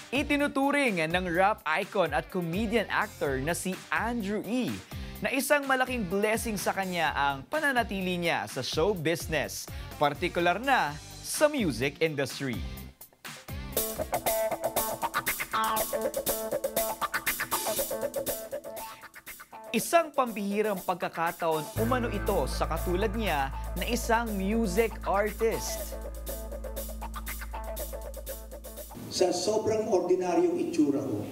Itinuturing ng rap icon at comedian actor na si Andrew E. na isang malaking blessing sa kanya ang pananatili niya sa show business, partikular na sa music industry. Isang pambihirang pagkakataon umano ito sa katulad niya na isang music artist. Sa sobrang ordinaryong itsura ko,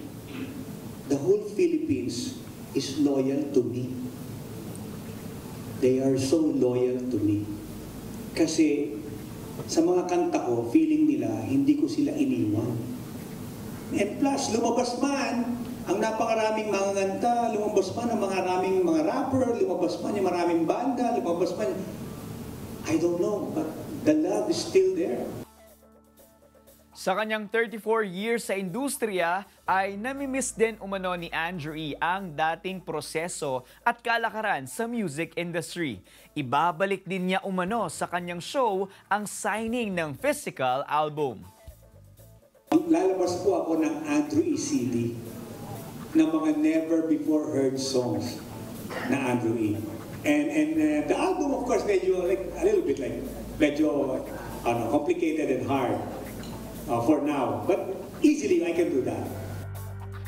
the whole Philippines is loyal to me. They are so loyal to me. Kasi sa mga kanta ko, feeling nila hindi ko sila iniwan. And plus, lumabas man ang napakaraming mga kanta, lumabas man ang maraming mga rapper, lumabas man yung maraming banda, lumabas man, I don't know, but the love is still there. Sa kanyang 34 years sa industriya, ay namimiss din umano ni Andrew E. ang dating proseso at kalakaran sa music industry. Ibabalik din niya umano sa kanyang show ang signing ng physical album. Lalabas po ako ng Andrew E. CD ng mga never before heard songs na Andrew E. And the album of course medyo like a little bit like medyo complicated and hard for now, but easily I can do that.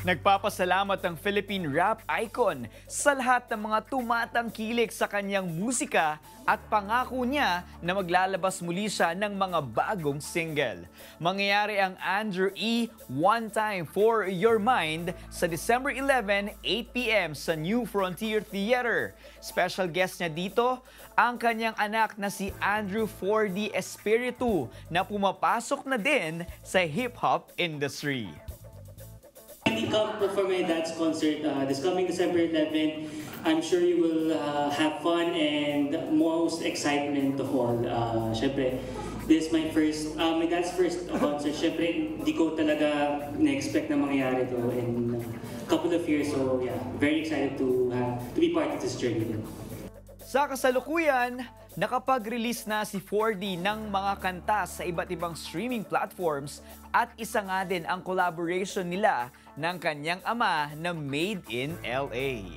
Nagpapasalamat ang Philippine rap icon sa lahat ng mga tumatangkilik sa kanyang musika at pangako niya na maglalabas muli siya ng mga bagong single. Mangyayari ang Andrew E. One Time for Your Mind sa December 11, 8 p.m. sa New Frontier Theater. Special guest niya dito, ang kanyang anak na si Andrew 4D Espiritu na pumapasok na din sa hip-hop industry. Come for my dad's concert this coming December 11. I'm sure you will have fun and most excitement of all. Syempre, this is my dad's first concert. Syempre, hindi ko talaga na-expect na mangyayari to in a couple of years. So yeah, very excited to be part of this journey. Sa kasalukuyan, nakapag-release na si 4D ng mga kanta sa iba't ibang streaming platforms at isa nga din ang collaboration nila ng kanyang ama na Made in LA.